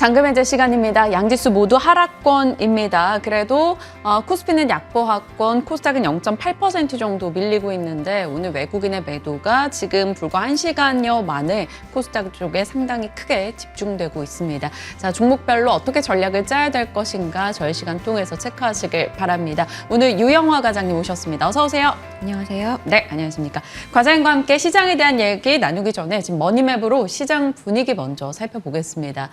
잠금 해제 시간입니다. 양지수 모두 하락권입니다. 그래도 코스피는 약보합권, 코스닥은 0.8% 정도 밀리고 있는데 오늘 외국인의 매도가 지금 불과 1시간여 만에 코스닥 쪽에 상당히 크게 집중되고 있습니다. 자, 종목별로 어떻게 전략을 짜야 될 것인가 저희 시간 통해서 체크하시길 바랍니다. 오늘 유영화 과장님 오셨습니다. 어서 오세요. 안녕하세요. 네, 안녕하십니까. 과장님과 함께 시장에 대한 얘기 나누기 전에 지금 머니맵으로 시장 분위기 먼저 살펴보겠습니다.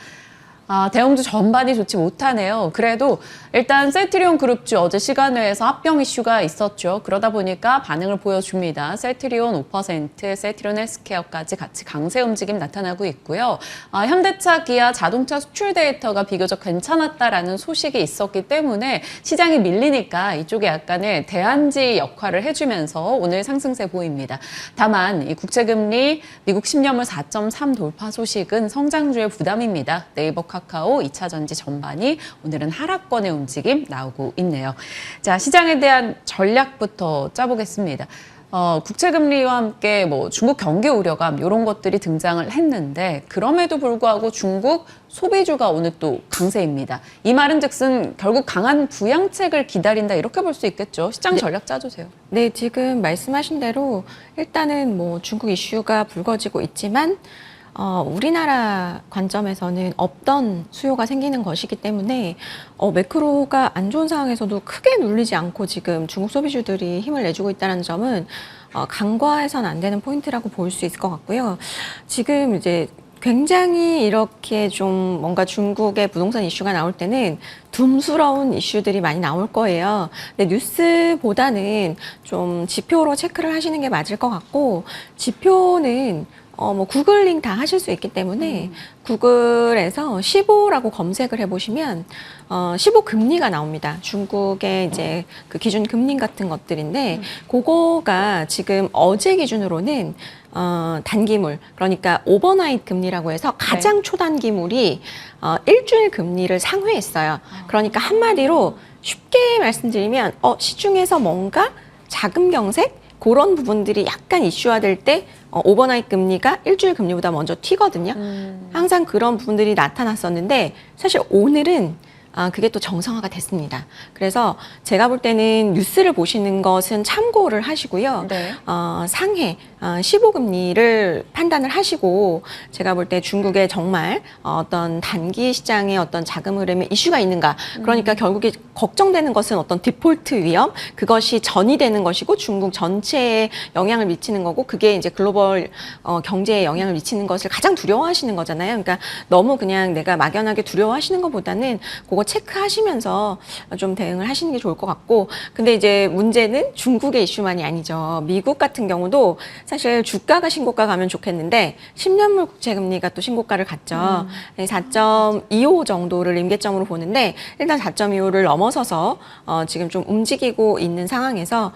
대형주 전반이 좋지 못하네요. 그래도 일단 셀트리온 그룹주 어제 시간회에서 합병 이슈가 있었죠. 그러다 보니까 반응을 보여줍니다. 셀트리온 5%, 셀트리온 헬스케어까지 같이 강세 움직임 나타나고 있고요. 현대차, 기아 자동차 수출 데이터가 비교적 괜찮았다라는 소식이 있었기 때문에 시장이 밀리니까 이쪽에 약간의 대안지 역할을 해주면서 오늘 상승세 보입니다. 다만 이 국채금리 미국 10년물 4.3 돌파 소식은 성장주의 부담입니다. 네이버 카카오, 2차전지 전반이 오늘은 하락권의 움직임 나오고 있네요. 자, 시장에 대한 전략부터 짜보겠습니다. 국채금리와 함께 중국 경기 우려감 이런 것들이 등장을 했는데 그럼에도 불구하고 중국 소비주가 오늘 또 강세입니다. 이 말은즉슨 결국 강한 부양책을 기다린다 이렇게 볼 수 있겠죠. 시장 전략 짜주세요. 네, 지금 말씀하신 대로 일단은 중국 이슈가 불거지고 있지만 우리나라 관점에서는 없던 수요가 생기는 것이기 때문에 매크로가 안 좋은 상황에서도 크게 눌리지 않고 지금 중국 소비주들이 힘을 내주고 있다는 점은 간과해서는 안 되는 포인트라고 볼 수 있을 것 같고요. 지금 이제 굉장히 이렇게 좀 뭔가 중국의 부동산 이슈가 나올 때는 둠스러운 이슈들이 많이 나올 거예요. 근데 뉴스보다는 좀 지표로 체크를 하시는 게 맞을 것 같고, 지표는 구글 링 다 하실 수 있기 때문에 구글에서 15라고 검색을 해보시면 15 금리가 나옵니다. 중국의 이제 그 기준 금리 같은 것들인데 그거가 지금 어제 기준으로는 단기물, 그러니까 오버나잇 금리라고 해서 가장 초단기물이 일주일 금리를 상회했어요. 그러니까 한마디로 쉽게 말씀드리면 시중에서 뭔가 자금 경색 그런 부분들이 약간 이슈화될 때 오버나잇 금리가 일주일 금리보다 먼저 튀거든요. 항상 그런 부분들이 나타났었는데 사실 오늘은 그게 또 정상화가 됐습니다. 그래서 제가 볼 때는 뉴스를 보시는 것은 참고를 하시고요. 네. 상해 15금리를 판단을 하시고 제가 볼 때 중국에 정말 어떤 단기 시장에 어떤 자금 흐름에 이슈가 있는가. 그러니까 결국에 걱정되는 것은 어떤 디폴트 위험, 그것이 전이되는 것이고 중국 전체에 영향을 미치는 거고 그게 이제 글로벌 경제에 영향을 미치는 것을 가장 두려워하시는 거잖아요. 그러니까 너무 그냥 내가 막연하게 두려워하시는 것보다는 그거 체크하시면서 좀 대응을 하시는 게 좋을 것 같고, 근데 이제 문제는 중국의 이슈만이 아니죠. 미국 같은 경우도 사실 주가가 신고가 가면 좋겠는데 10년물 국채금리가 또 신고가를 갔죠. 4.25 정도를 임계점으로 보는데 일단 4.25를 넘어서서 지금 좀 움직이고 있는 상황에서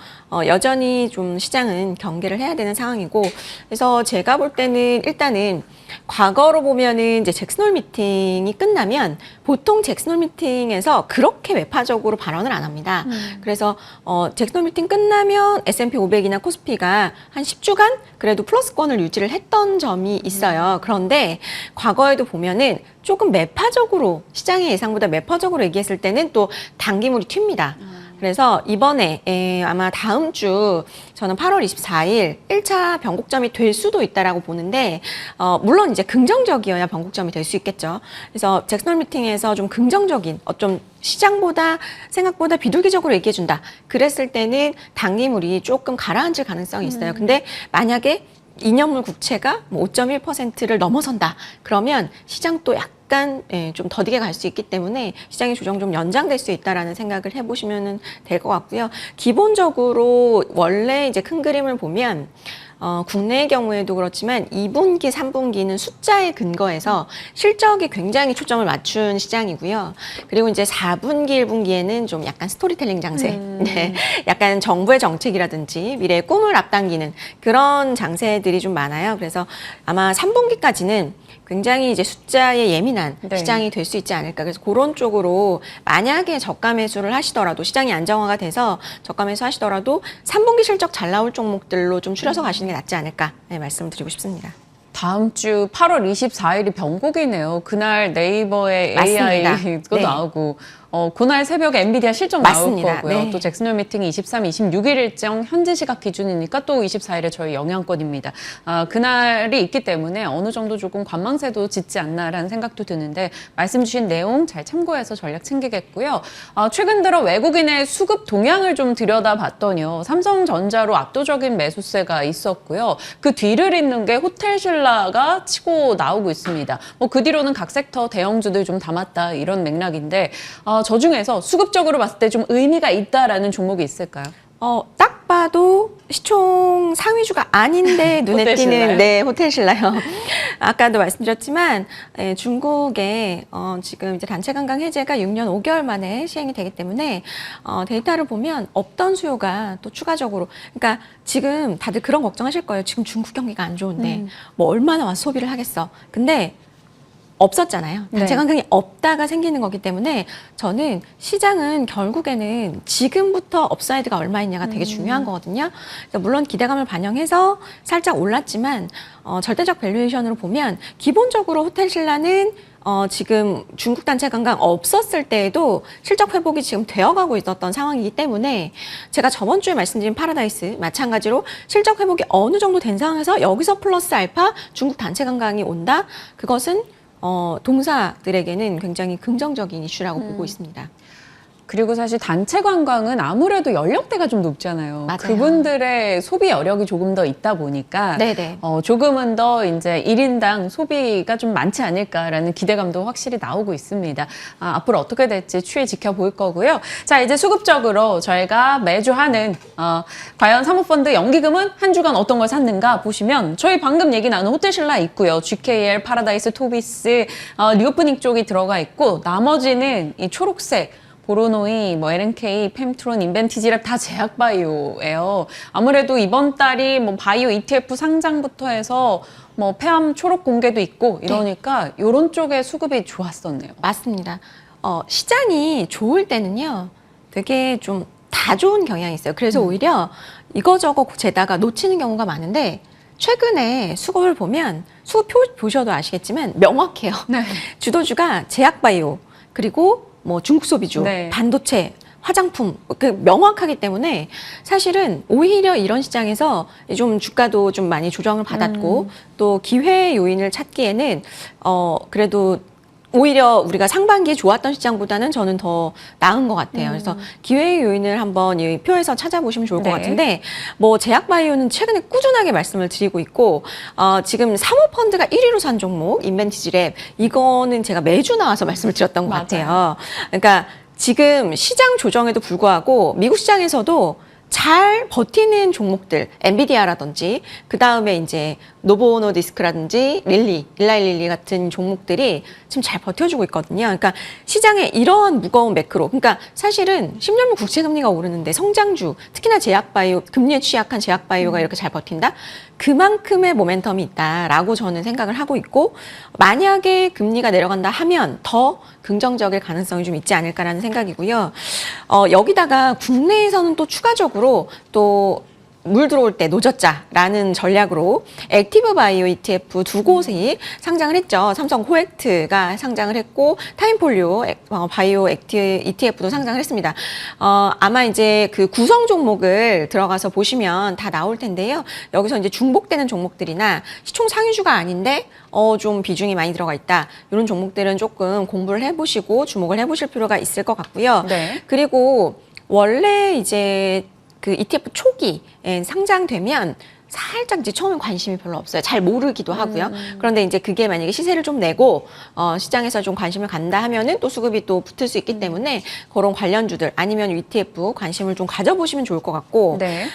여전히 좀 시장은 경계를 해야 되는 상황이고, 그래서 제가 볼 때는 일단은 과거로 보면은 이제 잭슨홀 미팅이 끝나면 보통 잭슨홀 미팅에서 그렇게 매파적으로 발언을 안 합니다. 그래서 잭슨홀 미팅 끝나면 S&P 500이나 코스피가 한 10주간 그래도 플러스권을 유지를 했던 점이 있어요. 그런데 과거에도 보면은 조금 매파적으로, 시장의 예상보다 매파적으로 얘기했을 때는 또 단기물이 튑니다. 그래서 이번에 아마 다음 주 저는 8월 24일 1차 변곡점이 될 수도 있다라고 보는데 물론 이제 긍정적이어야 변곡점이 될 수 있겠죠. 그래서 잭슨홀 미팅에서 좀 긍정적인 좀 시장보다 생각보다 비둘기적으로 얘기해준다. 그랬을 때는 단기물이 조금 가라앉을 가능성이 있어요. 근데 만약에 2년물 국채가 5.1%를 넘어선다. 그러면 시장도 약간 좀 더디게 갈 수 있기 때문에 시장의 조정 좀 연장될 수 있다라는 생각을 해보시면 될 것 같고요. 기본적으로 원래 이제 큰 그림을 보면 국내의 경우에도 그렇지만 2분기, 3분기는 숫자에 근거해서 실적이 굉장히 초점을 맞춘 시장이고요. 그리고 이제 4분기, 1분기에는 좀 약간 스토리텔링 장세, 네, 약간 정부의 정책이라든지 미래의 꿈을 앞당기는 그런 장세들이 좀 많아요. 그래서 아마 3분기까지는 굉장히 이제 숫자에 예민한 시장이 될 수 있지 않을까. 그래서 그런 쪽으로 만약에 저가 매수를 하시더라도 시장이 안정화가 돼서 저가 매수 하시더라도 3분기 실적 잘 나올 종목들로 좀 추려서 가시는 게 낫지 않을까 말씀을 드리고 싶습니다. 다음 주 8월 24일이 변곡이네요. 그날 네이버의 맞습니다. AI도 네. 나오고 그날 새벽에 엔비디아 실적 맞습니다. 나올 거고요. 네. 또 잭슨홀 미팅이 23, 26일 일정 현지 시각 기준이니까 또 24일에 저희 영향권입니다. 그날이 있기 때문에 어느 정도 조금 관망세도 짙지 않나라는 생각도 드는데 말씀 주신 내용 잘 참고해서 전략 챙기겠고요. 최근 들어 외국인의 수급 동향을 좀 들여다봤더니요. 삼성전자로 압도적인 매수세가 있었고요. 그 뒤를 잇는 게 호텔신라가 치고 나오고 있습니다. 그 뒤로는 각 섹터 대형주들 좀 담았다 이런 맥락인데 저 중에서 수급적으로 봤을 때 좀 의미가 있다라는 종목이 있을까요? 딱 봐도 시총 상위주가 아닌데 눈에 호텔신라요? 띄는 네, 호텔신라요. 아까도 말씀드렸지만 중국에 지금 이제 단체 관광 해제가 6년 5개월 만에 시행이 되기 때문에 데이터를 보면 없던 수요가 또 추가적으로 그러니까 지금 다들 그런 걱정하실 거예요. 지금 중국 경기가 안 좋은데 뭐 얼마나 와서 소비를 하겠어. 근데 없었잖아요. 단체 네. 관광이 없다가 생기는 거기 때문에 저는 시장은 결국에는 지금부터 업사이드가 얼마 있냐가 되게 중요한 거거든요. 그러니까 물론 기대감을 반영해서 살짝 올랐지만 절대적 밸류에이션으로 보면 기본적으로 호텔신라는 지금 중국 단체 관광 없었을 때에도 실적 회복이 지금 되어가고 있었던 상황이기 때문에 제가 저번 주에 말씀드린 파라다이스 마찬가지로 실적 회복이 어느 정도 된 상황에서 여기서 플러스 알파 중국 단체 관광이 온다? 그것은 동사들에게는 굉장히 긍정적인 이슈라고 보고 있습니다. 그리고 사실 단체 관광은 아무래도 연령대가 좀 높잖아요. 맞아요. 그분들의 소비 여력이 조금 더 있다 보니까 네네. 조금은 더 이제 1인당 소비가 좀 많지 않을까라는 기대감도 확실히 나오고 있습니다. 앞으로 어떻게 될지 추이 지켜볼 거고요. 자, 이제 수급적으로 저희가 매주 하는 과연 사모펀드 연기금은 한 주간 어떤 걸 샀는가 보시면 저희 방금 얘기 나눈 호텔신라 있고요. GKL, 파라다이스, 토비스, 리오프닝 쪽이 들어가 있고 나머지는 이 초록색 보로노이, LNK, 펨트론, 인벤티지랩 다 제약바이오예요. 아무래도 이번 달이 바이오 ETF 상장부터 해서 폐암 초록 공개도 있고 이러니까 이런 쪽의 수급이 좋았었네요. 맞습니다. 시장이 좋을 때는요, 되게 좀 다 좋은 경향이 있어요. 그래서 오히려 이거저거 재다가 놓치는 경우가 많은데 최근에 수급을 보면 수급표 보셔도 아시겠지만 명확해요. 네. 주도주가 제약바이오 그리고 중국 소비주, 네. 반도체, 화장품 명확하기 때문에 사실은 오히려 이런 시장에서 좀 주가도 좀 많이 조정을 받았고 또 기회 요인을 찾기에는 그래도 오히려 우리가 상반기에 좋았던 시장보다는 저는 더 나은 것 같아요. 그래서 기회의 요인을 한번 이 표에서 찾아보시면 좋을 것 네. 같은데 제약바이오는 최근에 꾸준하게 말씀을 드리고 있고 지금 사모펀드가 1위로 산 종목 인벤티지랩 이거는 제가 매주 나와서 말씀을 드렸던 것 맞아요. 같아요. 그러니까 지금 시장 조정에도 불구하고 미국 시장에서도 잘 버티는 종목들, 엔비디아라든지, 그 다음에 이제 노보노디스크라든지 릴라이 같은 종목들이 지금 잘 버텨주고 있거든요. 그러니까 시장에 이러한 무거운 매크로, 그러니까 사실은 10년물 국채금리가 오르는데 성장주, 특히나 제약바이오, 금리에 취약한 제약바이오가 이렇게 잘 버틴다? 그만큼의 모멘텀이 있다라고 저는 생각을 하고 있고, 만약에 금리가 내려간다 하면 더 긍정적일 가능성이 좀 있지 않을까라는 생각이고요. 여기다가 국내에서는 또 추가적으로 또 물 들어올 때 노젓자라는 전략으로 액티브 바이오 ETF 두 곳이 상장을 했죠. 삼성 코액트가 상장을 했고 타임폴리오 바이오 ETF도 상장을 했습니다. 아마 이제 그 구성 종목을 들어가서 보시면 다 나올 텐데요. 여기서 이제 중복되는 종목들이나 시총 상위주가 아닌데 좀 비중이 많이 들어가 있다. 이런 종목들은 조금 공부를 해보시고 주목을 해보실 필요가 있을 것 같고요. 네. 그리고 원래 이제 그 ETF 초기에 상장되면 살짝 이제 처음엔 관심이 별로 없어요. 잘 모르기도 하고요. 그런데 이제 그게 만약에 시세를 좀 내고 시장에서 좀 관심을 간다 하면은 또 수급이 또 붙을 수 있기 때문에 그런 관련주들 아니면 ETF 관심을 좀 가져보시면 좋을 것 같고 네.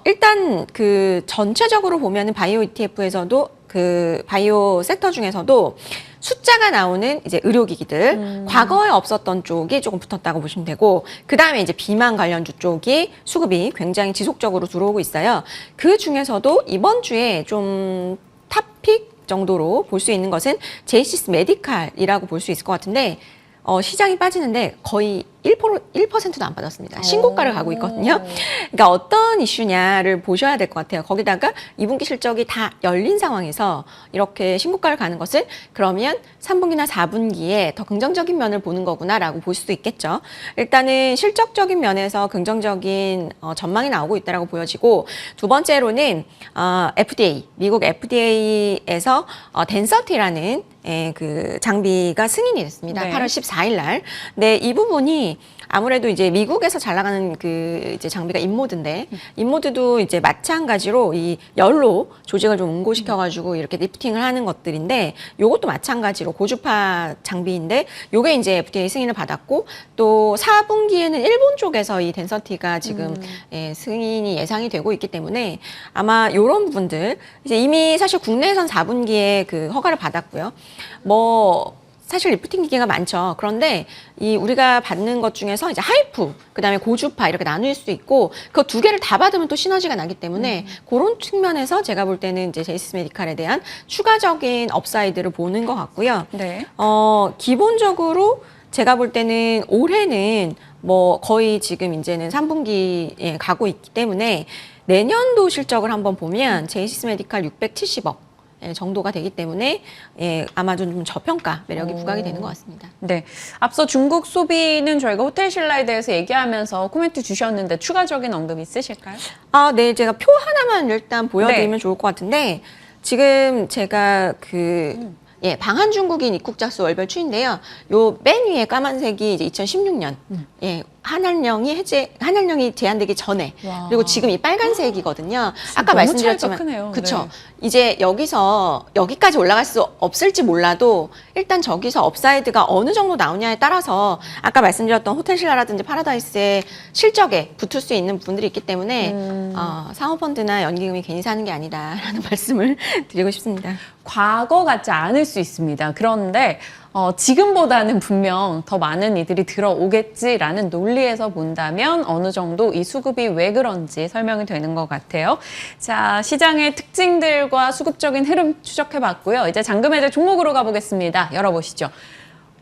일단 그 전체적으로 보면은 바이오 ETF에서도 그 바이오 섹터 중에서도 숫자가 나오는 이제 의료기기들 과거에 없었던 쪽이 조금 붙었다고 보시면 되고 그 다음에 이제 비만 관련주 쪽이 수급이 굉장히 지속적으로 들어오고 있어요. 그 중에서도 이번 주에 좀 탑픽 정도로 볼 수 있는 것은 제이시스 메디칼이라고 볼 수 있을 것 같은데 시장이 빠지는데 거의 1%도 안 빠졌습니다. 신고가를 가고 있거든요. 그러니까 어떤 이슈냐를 보셔야 될 것 같아요. 거기다가 2분기 실적이 다 열린 상황에서 이렇게 신고가를 가는 것은 그러면 3분기나 4분기에 더 긍정적인 면을 보는 거구나라고 볼 수도 있겠죠. 일단은 실적적인 면에서 긍정적인 전망이 나오고 있다라고 보여지고, 두 번째로는 FDA, 미국 FDA에서 덴서티라는 그 장비가 승인이 됐습니다. 네. 8월 14일 날. 네, 이 부분이 아무래도 이제 미국에서 잘 나가는 그 이제 장비가 인모드인데, 인모드도 이제 마찬가지로 이 열로 조직을 좀 응고시켜가지고 이렇게 리프팅을 하는 것들인데, 요것도 마찬가지로 고주파 장비인데, 요게 이제 FDA 승인을 받았고, 또 4분기에는 일본 쪽에서 이 덴서티가 지금 승인이 예상이 되고 있기 때문에 아마 요런 부분들, 이제 이미 사실 국내에선 4분기에 그 허가를 받았고요. 사실 리프팅 기계가 많죠. 그런데 이 우리가 받는 것 중에서 이제 하이프, 그다음에 고주파 이렇게 나눌 수 있고, 그 두 개를 다 받으면 또 시너지가 나기 때문에 그런 측면에서 제가 볼 때는 이제 제이시스 메디칼에 대한 추가적인 업사이드를 보는 것 같고요. 네. 기본적으로 제가 볼 때는 올해는 거의 지금 이제는 3분기에 가고 있기 때문에 내년도 실적을 한번 보면 제이시스 메디칼 670억 정도가 되기 때문에 아마 좀 저평가 매력이 부각이 되는 것 같습니다. 네. 앞서 중국 소비는 저희가 호텔 신라에 대해서 얘기하면서 코멘트 주셨는데 추가적인 언급 있으실까요? 네. 제가 표 하나만 일단 보여드리면 좋을 것 같은데, 지금 제가 방한 중국인 입국자 수 월별 추인데요. 요 맨 위에 까만색이 이제 2016년 한한령이 제한되기 전에, 와. 그리고 지금 이 빨간색이거든요. 아까 너무 말씀드렸지만, 차이가 크네요. 그쵸. 네. 이제 여기까지 올라갈 수 없을지 몰라도 일단 저기서 업사이드가 어느 정도 나오냐에 따라서 아까 말씀드렸던 호텔신라라든지 파라다이스의 실적에 붙을 수 있는 부분들이 있기 때문에 사모펀드나 연기금이 괜히 사는 게 아니다라는 말씀을 드리고 싶습니다. 과거 같지 않을 수 있습니다. 그런데 지금보다는 분명 더 많은 이들이 들어오겠지라는 논리에서 본다면 어느 정도 이 수급이 왜 그런지 설명이 되는 것 같아요. 자, 시장의 특징들과 수급적인 흐름 추적해봤고요. 이제 잔금해제 종목으로 가보겠습니다. 열어보시죠.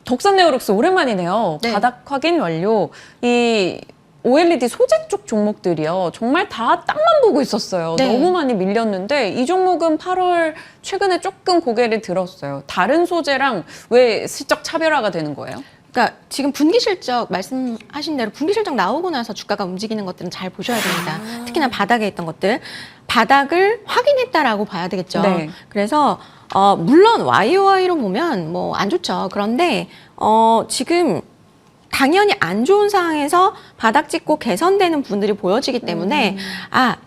덕산네오룩스 오랜만이네요. 네. 바닥 확인 완료. 이 OLED 소재 쪽 종목들이요. 정말 다 땅만 보고 있었어요. 네. 너무 많이 밀렸는데 이 종목은 8월 최근에 조금 고개를 들었어요. 다른 소재랑 왜 슬쩍 차별화가 되는 거예요? 그러니까 지금 분기 실적 말씀하신 대로 분기 실적 나오고 나서 주가가 움직이는 것들은 잘 보셔야 됩니다. 특히나 바닥에 있던 것들. 바닥을 확인했다라고 봐야 되겠죠. 네. 그래서 물론 YOY로 보면 안 좋죠. 그런데 지금 당연히 안 좋은 상황에서 바닥 찍고 개선되는 부분들이 보여지기 때문에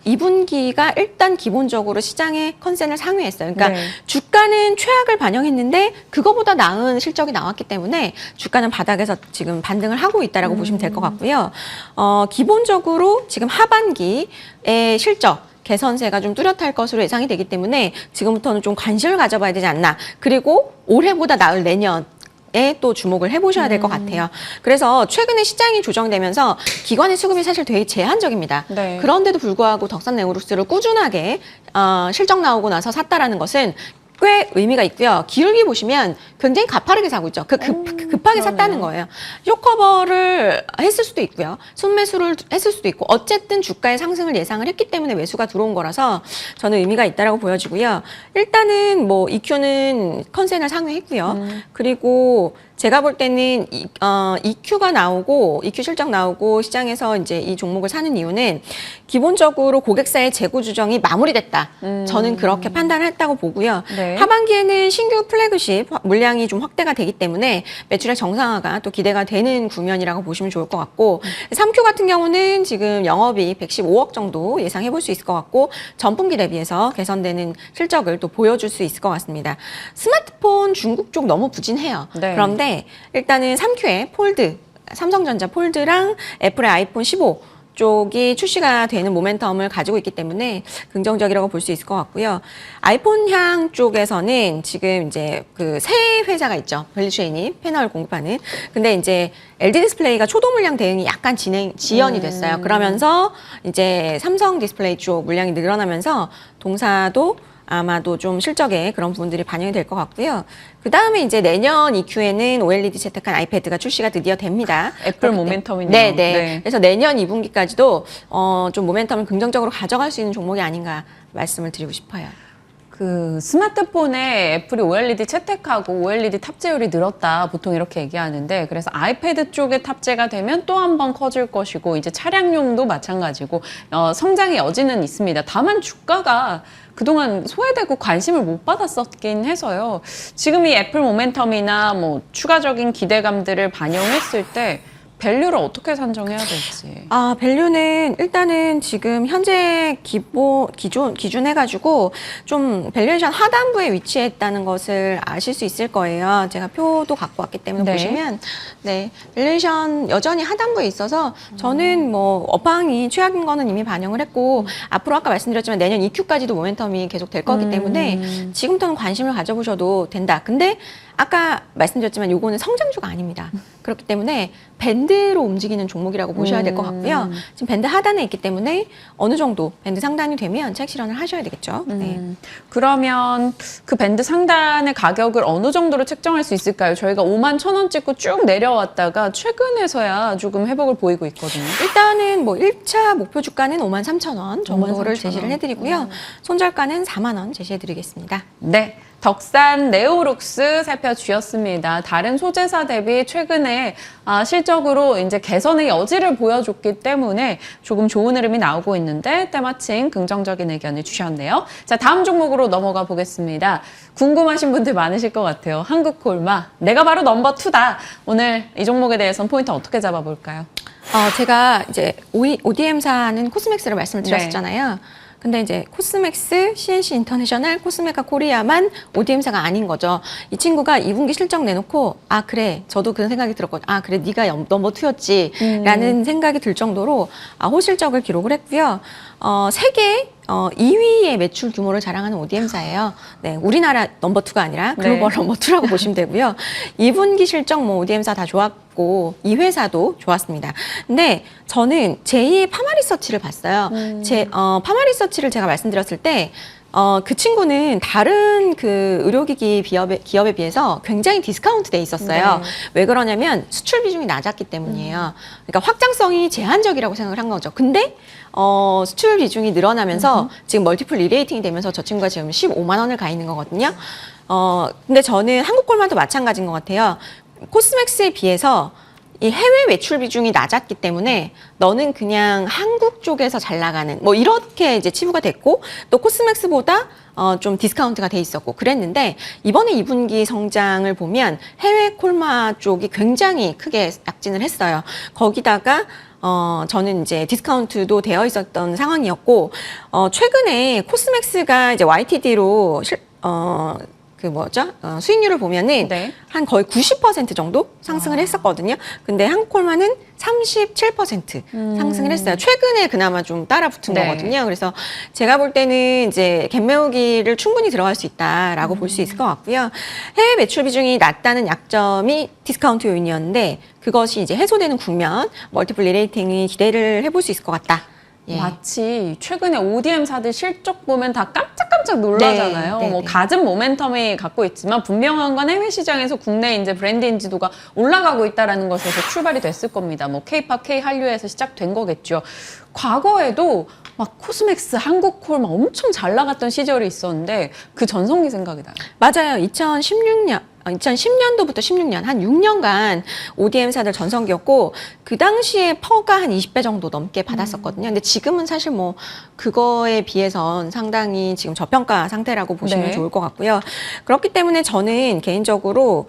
2분기가 일단 기본적으로 시장의 컨센을 상회했어요. 그러니까 네. 주가는 최악을 반영했는데 그거보다 나은 실적이 나왔기 때문에 주가는 바닥에서 지금 반등을 하고 있다라고 보시면 될 것 같고요. 기본적으로 지금 하반기의 실적 개선세가 좀 뚜렷할 것으로 예상이 되기 때문에 지금부터는 좀 관심을 가져봐야 되지 않나. 그리고 올해보다 나을 내년 또 주목을 해보셔야 될 것 같아요. 그래서 최근에 시장이 조정되면서 기관의 수급이 사실 되게 제한적입니다. 네. 그런데도 불구하고 덕산네오룩스를 꾸준하게 실적 나오고 나서 샀다라는 것은 꽤 의미가 있고요. 기울기 보시면 굉장히 가파르게 사고 있죠. 급하게 샀다는 거예요. 쇼커버를 했을 수도 있고요. 순매수를 했을 수도 있고, 어쨌든 주가의 상승을 예상을 했기 때문에 매수가 들어온 거라서 저는 의미가 있다라고 보여지고요. 일단은 EQ는 컨센을 상회했고요. 그리고 제가 볼 때는 EQ가 나오고 EQ 실적 나오고 시장에서 이제 이 종목을 사는 이유는 기본적으로 고객사의 재고 주정이 마무리됐다. 저는 그렇게 판단했다고 보고요. 네. 하반기에는 신규 플래그십 물량이 좀 확대가 되기 때문에 매출의 정상화가 또 기대가 되는 국면이라고 보시면 좋을 것 같고, 3Q 같은 경우는 지금 영업이익 115억 정도 예상해 볼 수 있을 것 같고, 전분기 대비해서 개선되는 실적을 또 보여줄 수 있을 것 같습니다. 스마트폰 중국 쪽 너무 부진해요. 네. 그런데 일단은 3Q에 폴드, 삼성전자 폴드랑 애플의 아이폰 15 쪽이 출시가 되는 모멘텀을 가지고 있기 때문에 긍정적이라고 볼 수 있을 것 같고요. 아이폰향 쪽에서는 지금 이제 그 새 회사가 있죠. 밸류체인이 패널 공급하는. 근데 이제 LG 디스플레이가 초도 물량 대응이 약간 지연이 됐어요. 그러면서 이제 삼성 디스플레이 쪽 물량이 늘어나면서 동사도 아마도 좀 실적에 그런 부분들이 반영이 될 것 같고요. 그 다음에 이제 내년 EQ에는 OLED 채택한 아이패드가 출시가 드디어 됩니다. 애플 모멘텀이네요. 네. 네. 그래서 내년 2분기까지도 좀 모멘텀을 긍정적으로 가져갈 수 있는 종목이 아닌가 말씀을 드리고 싶어요. 그 스마트폰에 애플이 OLED 채택하고 OLED 탑재율이 늘었다 보통 이렇게 얘기하는데 그래서 아이패드 쪽에 탑재가 되면 또 한 번 커질 것이고 이제 차량용도 마찬가지고 성장의 여지는 있습니다. 다만 주가가 그동안 소외되고 관심을 못 받았었긴 해서요. 지금 이 애플 모멘텀이나 뭐 추가적인 기대감들을 반영했을 때 밸류를 어떻게 산정해야 될지. 밸류는 일단은 지금 현재 기준 해가지고 좀 밸류에이션 하단부에 위치했다는 것을 아실 수 있을 거예요. 제가 표도 갖고 왔기 때문에 네. 보시면, 네. 밸류에이션 여전히 하단부에 있어서 저는 뭐 업황이 최악인 거는 이미 반영을 했고, 앞으로 아까 말씀드렸지만 내년 EQ까지도 모멘텀이 계속 될 거기 때문에 지금부터는 관심을 가져보셔도 된다. 근데 아까 말씀드렸지만 요거는 성장주가 아닙니다. 그렇기 때문에 밴드로 움직이는 종목이라고 보셔야 될 것 같고요. 지금 밴드 하단에 있기 때문에 어느 정도 밴드 상단이 되면 차익 실현을 하셔야 되겠죠. 네. 그러면 그 밴드 상단의 가격을 어느 정도로 책정할 수 있을까요? 저희가 51,000원 찍고 쭉 내려왔다가 최근에서야 조금 회복을 보이고 있거든요. 일단은 뭐 1차 목표 주가는 53,000원 정도를 53,000원. 제시를 해드리고요. 손절가는 4만 원 제시해드리겠습니다. 네. 덕산 네오룩스 살펴주셨습니다. 다른 소재사 대비 최근에 실적으로 이제 개선의 여지를 보여줬기 때문에 조금 좋은 흐름이 나오고 있는데 때마침 긍정적인 의견을 주셨네요. 자, 다음 종목으로 넘어가 보겠습니다. 궁금하신 분들 많으실 것 같아요. 한국콜마. 내가 바로 넘버 2다. 오늘 이 종목에 대해서는 포인트 어떻게 잡아볼까요? 제가 이제 ODM사는 코스맥스를 말씀을 드렸었잖아요. 근데 이제 코스맥스, CNC 인터내셔널, 코스메카 코리아만 ODM사가 아닌 거죠. 이 친구가 2분기 실적 내놓고 그래 저도 그런 생각이 들었거든요. 그래 네가 넘버 2였지 라는 생각이 들 정도로 호실적을 기록을 했고요. 세계 2위의 매출 규모를 자랑하는 ODM사예요. 네, 우리나라 넘버 2가 아니라 글로벌 넘버 2라고 보시면 되고요. 2분기 실적 뭐 ODM사 다 좋았고 이 회사도 좋았습니다. 근데 저는 제2의 파마리서치를 봤어요. 파마리서치를 제가 말씀드렸을 때 그 친구는 다른 그 의료기기 기업에 비해서 굉장히 디스카운트 돼 있었어요. 왜 그러냐면 수출 비중이 낮았기 때문이에요. 그러니까 확장성이 제한적이라고 생각을 한 거죠. 근데 수출 비중이 늘어나면서 지금 멀티플 리레이팅이 되면서 저 친구가 지금 15만 원을 가 있는 거거든요. 근데 저는 한국콜만도 마찬가지인 것 같아요. 코스맥스에 비해서 이 해외 매출 비중이 낮았기 때문에 너는 그냥 한국 쪽에서 잘 나가는 뭐 이렇게 이제 치부가 됐고 또 코스맥스보다 좀 디스카운트가 돼 있었고 그랬는데 이번에 2분기 성장을 보면 해외 콜마 쪽이 굉장히 크게 약진을 했어요. 거기다가 저는 이제 디스카운트도 되어 있었던 상황이었고 최근에 코스맥스가 이제 YTD로 수익률을 보면은 한 거의 90% 정도 상승을 했었거든요. 근데 한국콜마는 37% 상승을 했어요. 최근에 그나마 좀 따라 붙은 거거든요. 그래서 제가 볼 때는 이제 갭 메우기를 충분히 들어갈 수 있다라고 볼 수 있을 것 같고요. 해외 매출 비중이 낮다는 약점이 디스카운트 요인이었는데 그것이 이제 해소되는 국면, 멀티플 리레이팅이 기대를 해볼 수 있을 것 같다. 마치 최근에 ODM사들 실적 보면 다 깜짝깜짝 놀라잖아요. 뭐 갖은 모멘텀이 갖고 있지만 분명한 건 해외 시장에서 국내 이제 브랜드 인지도가 올라가고 있다라는 것에서 출발이 됐을 겁니다. 뭐 K-팝, K-한류에서 시작된 거겠죠. 과거에도 막 코스맥스, 한국콜 막 엄청 잘 나갔던 시절이 있었는데 그 전성기 생각이 나요. 맞아요. 2010년도부터 16년, 한 6년간 ODM사들 전성기였고, 그 당시에 퍼가 한 20배 정도 넘게 받았었거든요. 근데 지금은 사실 뭐, 그거에 비해선 상당히 지금 저평가 상태라고 보시면 좋을 것 같고요. 그렇기 때문에 저는 개인적으로,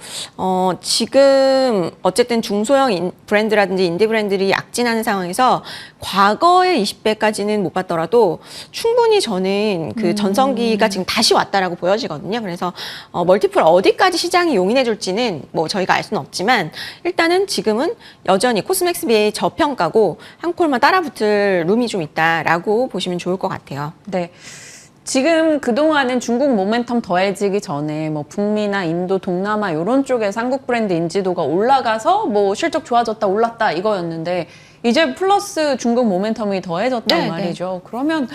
지금 어쨌든 중소형 브랜드라든지 인디 브랜드들이 약진하는 상황에서 과거의 20배까지는 못 봤더라도 충분히 저는 그 전성기가 지금 다시 왔다라고 보여지거든요. 그래서 멀티플 어디까지 시장이 용인해 줄지는 뭐 저희가 알 수는 없지만 일단은 지금은 여전히 코스맥스 비해 저평가고 한콜만 따라붙을 룸이 좀 있다라고 보시면 좋을 것 같아요. 네. 지금 그동안은 중국 모멘텀 더해지기 전에 뭐 북미나 인도, 동남아 이런 쪽에서 한국 브랜드 인지도가 올라가서 뭐 실적 좋아졌다, 올랐다 이거였는데 이제 플러스 중국 모멘텀이 더해졌단 말이죠. 그러면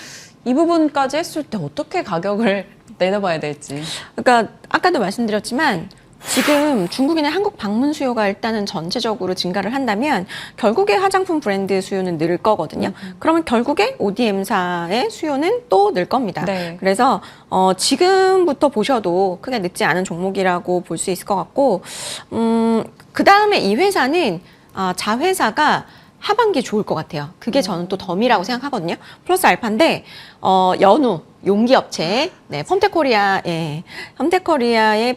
이 부분까지 했을 때 어떻게 가격을 내다봐야 될지. 그러니까 아까도 말씀드렸지만 지금 중국인의 한국 방문 수요가 일단은 전체적으로 증가를 한다면 결국에 화장품 브랜드 수요는 늘 거거든요. 그러면 결국에 ODM사의 수요는 또 늘 겁니다. 네. 그래서 지금부터 보셔도 크게 늦지 않은 종목이라고 볼 수 있을 것 같고 그 다음에 이 회사는 자회사가 하반기에 좋을 것 같아요. 그게 저는 또 덤이라고 생각하거든요. 플러스 알파인데 연우 용기 업체, 네, 펌텍코리아의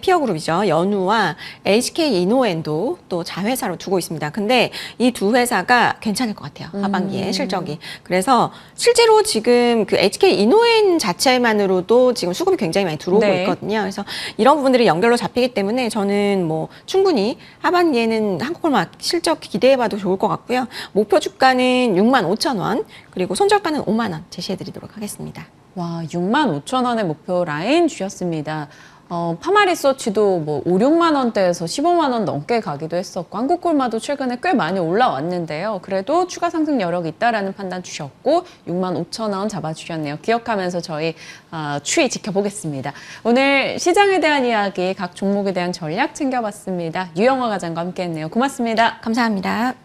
피어 그룹이죠. 연우와 HK 이노엔도 또 자회사로 두고 있습니다. 근데 이 두 회사가 괜찮을 것 같아요. 하반기에 실적이. 그래서 실제로 지금 그 HK 이노엔 자체만으로도 지금 수급이 굉장히 많이 들어오고 네. 있거든요. 그래서 이런 부분들이 연결로 잡히기 때문에 저는 뭐 충분히 하반기에는 한국콜마 실적 기대해봐도 좋을 것 같고요. 목표 주가는 65,000원, 그리고 손절가는 5만 원 제시해드리도록 하겠습니다. 와, 65,000원의 목표 라인 주셨습니다. 파마리서치도 뭐 5, 6만 원대에서 15만 원 넘게 가기도 했었고 한국콜마도 최근에 꽤 많이 올라왔는데요. 그래도 추가 상승 여력이 있다라는 판단 주셨고 65,000원 잡아주셨네요. 기억하면서 저희 추이 지켜보겠습니다. 오늘 시장에 대한 이야기, 각 종목에 대한 전략 챙겨봤습니다. 유영화 과장과 함께했네요. 고맙습니다. 감사합니다.